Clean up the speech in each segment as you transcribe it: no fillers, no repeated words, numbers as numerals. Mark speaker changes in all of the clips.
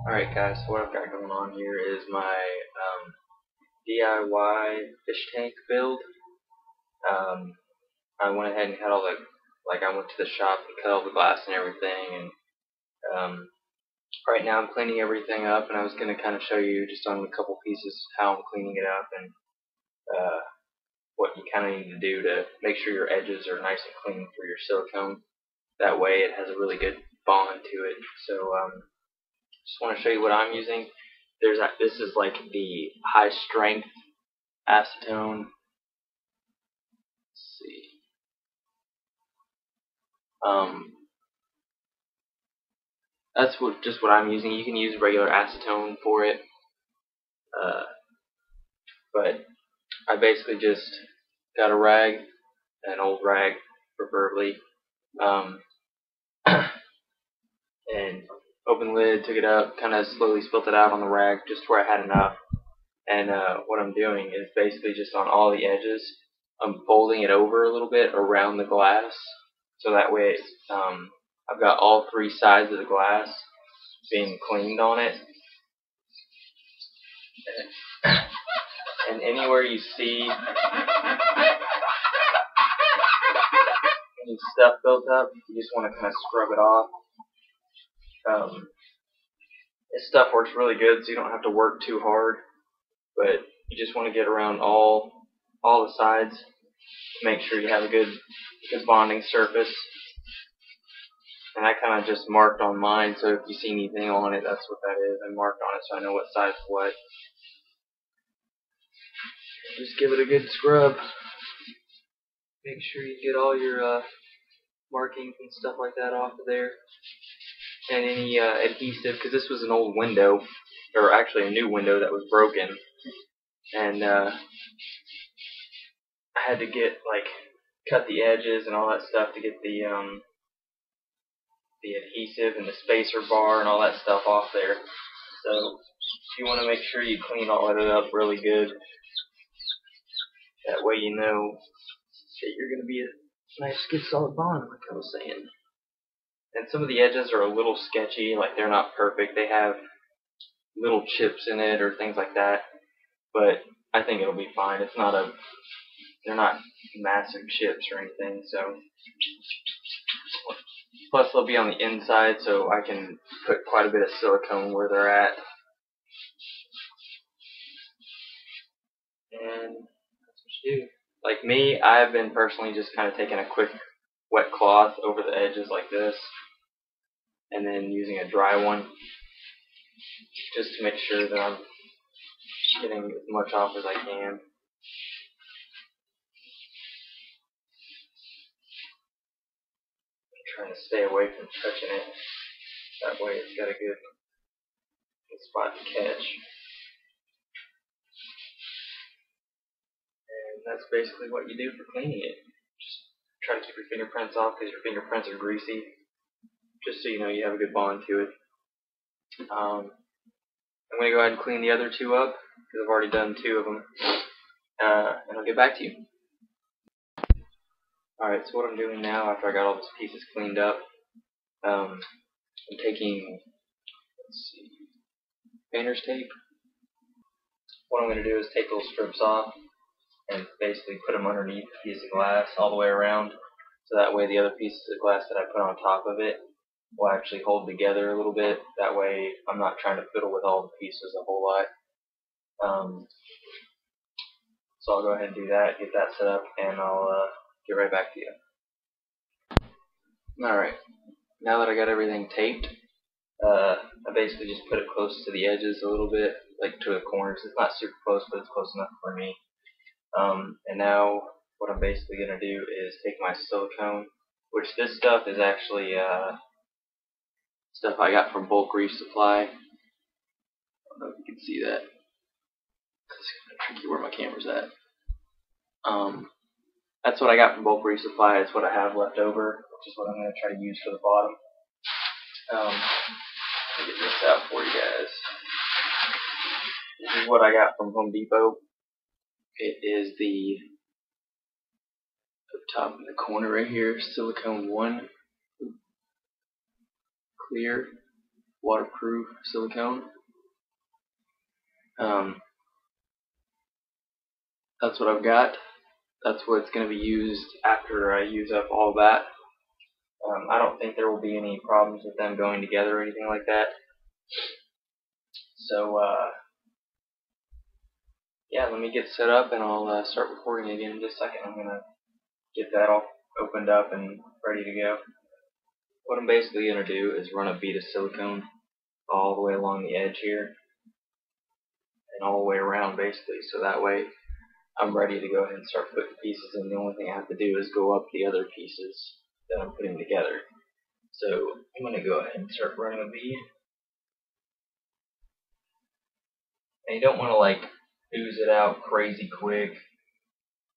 Speaker 1: Alright guys, so what I've got going on here is my DIY fish tank build. I went ahead and had all the, I went to the shop and cut all the glass and everything, and right now I'm cleaning everything up, and I was going to kind of show you just on a couple pieces how I'm cleaning it up and what you kind of need to do to make sure your edges are nice and clean for your silicone. That way it has a really good bond to it. So just want to show you what I'm using. This is like the high strength acetone. Let's see. That's just what I'm using. You can use regular acetone for it, but I basically just got a rag, an old rag preferably, and open lid, took it up, kind of slowly spilt it out on the rag just where I had enough. And what I'm doing is basically just on all the edges, I'm folding it over a little bit around the glass, so that way I've got all three sides of the glass being cleaned on it. And anywhere you see any stuff built up, you just want to kind of scrub it off. This stuff works really good, so you don't have to work too hard, but you just want to get around all the sides to make sure you have a good bonding surface. And I kind of just marked on mine, so if you see anything on it, that's what that is. I marked on it so I know what side's what. Just give it a good scrub. Make sure you get all your markings and stuff like that off of there. And any adhesive, because this was an old window, or actually a new window that was broken. And I had to cut the edges and all that stuff to get the adhesive and the spacer bar and all that stuff off there. So you want to make sure you clean all of it up really good. That way you know that you're going to be a nice good solid bond, like I was saying. And some of the edges are a little sketchy, like they're not perfect. They have little chips in it or things like that. But I think it'll be fine. They're not massive chips or anything. So plus they'll be on the inside, so I can put quite a bit of silicone where they're at. And that's what you do. Like me, I've been personally just kind of taking a quick wet cloth over the edges like this, and then using a dry one just to make sure that I'm getting as much off as I can. I'm trying to stay away from touching it. That way it's got a good spot to catch. And that's basically what you do for cleaning it. Just try to keep your fingerprints off because your fingerprints are greasy, just so you know you have a good bond to it. I'm going to go ahead and clean the other two up because I've already done two of them, and I'll get back to you. Alright, so what I'm doing now after I got all these pieces cleaned up, I'm taking, painter's tape. What I'm going to do is take those strips off and basically put them underneath the piece of glass all the way around, so that way the other pieces of glass that I put on top of it will actually hold together a little bit. That way I'm not trying to fiddle with all the pieces a whole lot. So I'll go ahead and do that, get that set up, and I'll get right back to you. Alright, now that I got everything taped, I basically just put it close to the edges a little bit, like to the corners. It's not super close, but it's close enough for me. And now what I'm basically going to do is take my silicone, which this stuff is actually stuff I got from Bulk Reef Supply. I don't know if you can see that. It's kind of tricky where my camera's at. That's what I got from Bulk Reef Supply. It's what I have left over, which is what I'm going to try to use for the bottom. Let me get this out for you guys. This is what I got from Home Depot. It is the top in the corner right here, silicone 1 clear. waterproof silicone. That's what I've got. That's what's going to be used after I use up all that. I don't think there will be any problems with them going together or anything like that. So, yeah, let me get set up and I'll start recording again in just a second. I'm going to get that all opened up and ready to go. What I'm basically going to do is run a bead of silicone all the way along the edge here and all the way around basically, so that way I'm ready to go ahead and start putting pieces in. The only thing I have to do is go up the other pieces that I'm putting together. So I'm going to go ahead and start running a bead. And you don't want to like ooze it out crazy quick,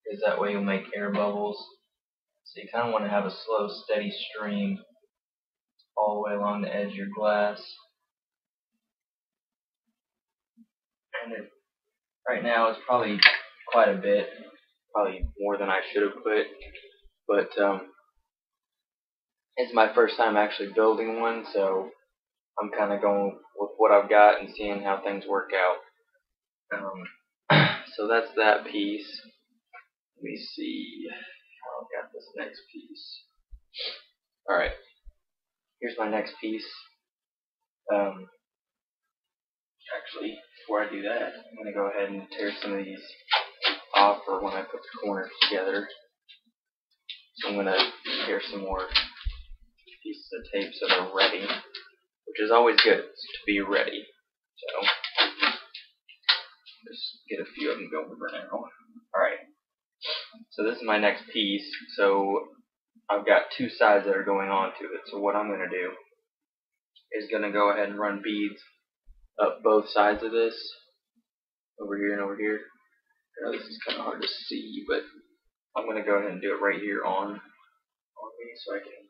Speaker 1: because that way you'll make air bubbles. So you kind of want to have a slow, steady stream all the way along the edge of your glass. And right now it's probably quite a bit, probably more than I should have put, but it's my first time actually building one, so I'm kind of going with what I've got and seeing how things work out. So that's that piece. Let me see how I've got this next piece. Alright, here's my next piece. Actually, before I do that, I'm going to go ahead and tear some of these off for when I put the corners together. So I'm going to tear some more pieces of tape so they're ready, which is always good to be ready. So just get a few of them going for now. Alright, so this is my next piece. So I've got two sides that are going on to it. So what I'm going to do is going to go ahead and run beads up both sides of this, over here and over here. I know this is kind of hard to see, but I'm going to go ahead and do it right here on me so I can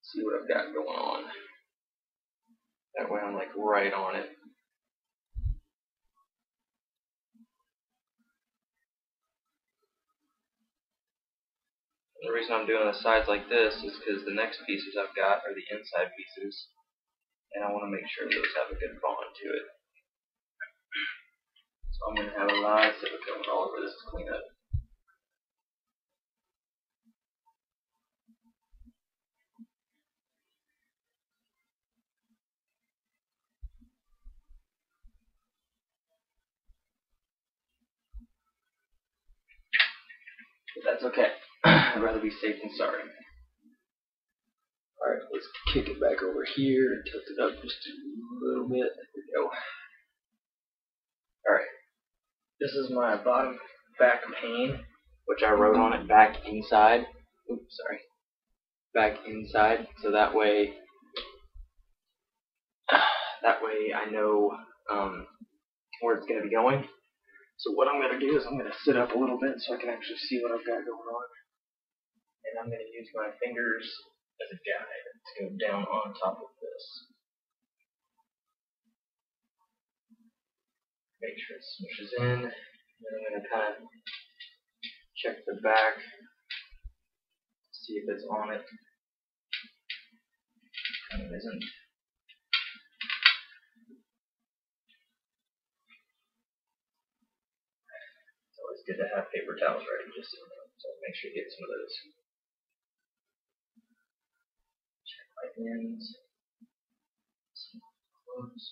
Speaker 1: see what I've got going on. That way I'm like right on it. And the reason I'm doing the sides like this is because the next pieces I've got are the inside pieces, and I want to make sure those have a good bond to it. So I'm going to have a lot of silicone all over this to clean up. But that's okay. I'd rather be safe than sorry. Alright, let's kick it back over here and tilt it up just a little bit. There we go. Alright, this is my bottom back pane, which I wrote on it back inside. Oops, sorry. Back inside, so that way I know where it's going to be going. So what I'm going to do is I'm going to sit up a little bit so I can actually see what I've got going on. And I'm going to use my fingers as a guide to go down on top of this. Make sure it smushes in. And then I'm going to kind of check the back, see if it's on it. Kind of isn't. It's always good to have paper towels ready, just so make sure you get some of those. Check my ends. Close.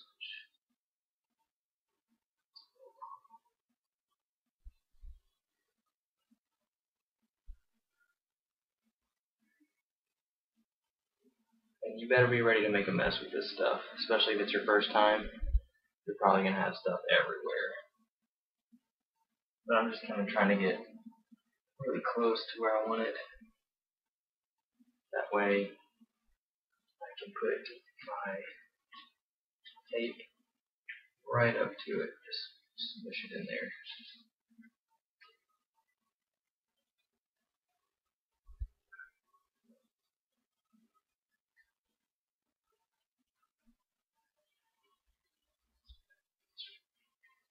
Speaker 1: And you better be ready to make a mess with this stuff, especially if it's your first time. You're probably going to have stuff everywhere. But I'm just kind of trying to get really close to where I want it. That way I can put my tape right up to it. Just smush it in there.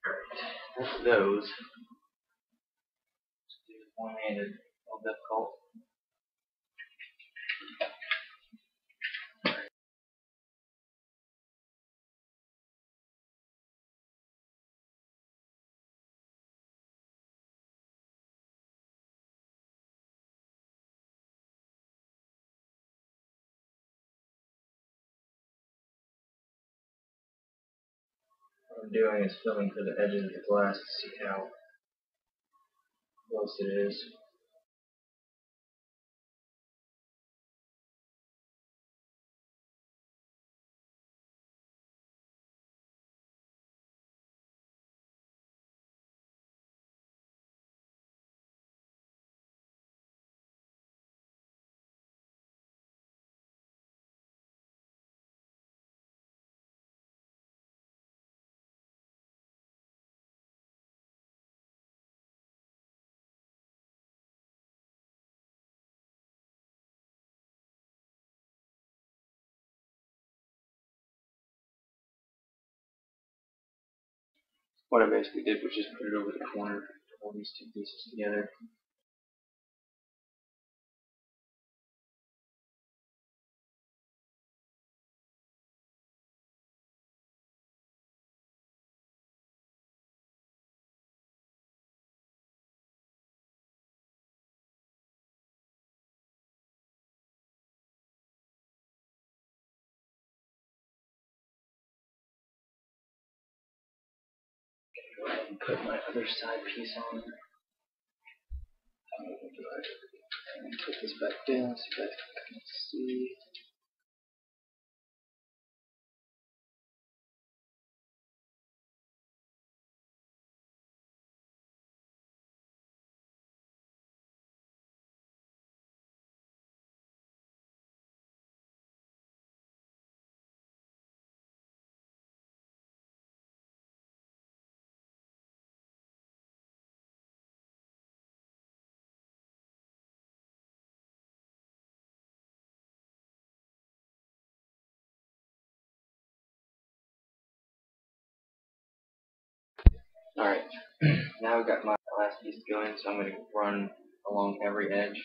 Speaker 1: Alright, that's those. Just do one-handed, a little difficult. What I'm doing is filling for the edges of the glass to see how close it is. What I basically did was just put it over the corner to hold these two pieces together. Go ahead and put my other side piece on. And put this back down so you guys can see. Alright, now I've got my last piece to go in, so I'm going to run along every edge.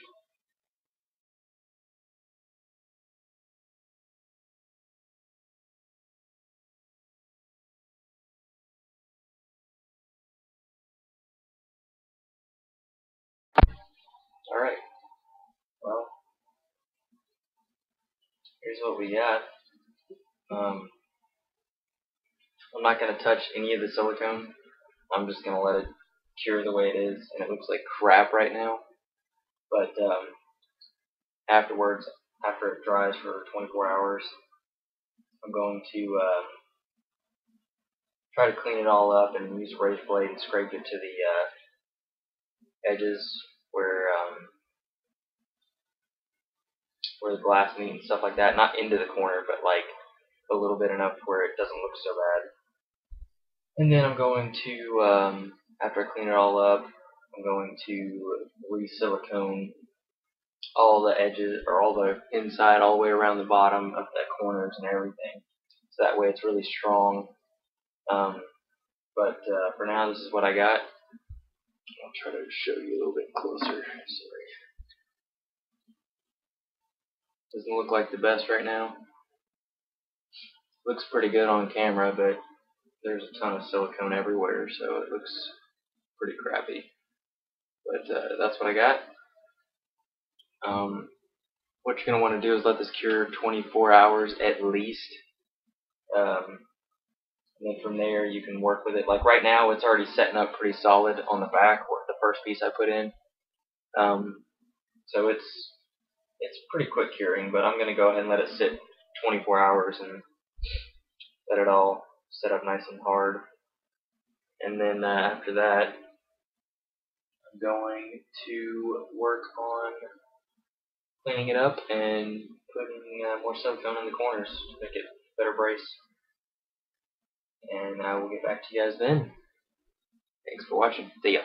Speaker 1: Alright, well, here's what we got. I'm not going to touch any of the silicone. I'm just going to let it cure the way it is, and it looks like crap right now. But afterwards, after it dries for 24 hours, I'm going to try to clean it all up and use a razor blade and scrape it to the edges where the glass meets and stuff like that. Not into the corner, but like a little bit enough where it doesn't look so bad. And then I'm going to, after I clean it all up, I'm going to re-silicone all the edges, or all the inside, all the way around the bottom of the corners and everything. So that way it's really strong. But for now, this is what I got. I'll try to show you a little bit closer. Sorry. Doesn't look like the best right now. Looks pretty good on camera, but there's a ton of silicone everywhere, so it looks pretty crappy. But that's what I got. What you're going to want to do is let this cure 24 hours at least. And then from there you can work with it. Like right now it's already setting up pretty solid on the back, or the first piece I put in. So it's pretty quick curing, but I'm going to go ahead and let it sit 24 hours and let it all set up nice and hard. And then after that, I'm going to work on cleaning it up and putting more silicone in the corners to make it a better brace. And I will get back to you guys then. Thanks for watching. See ya.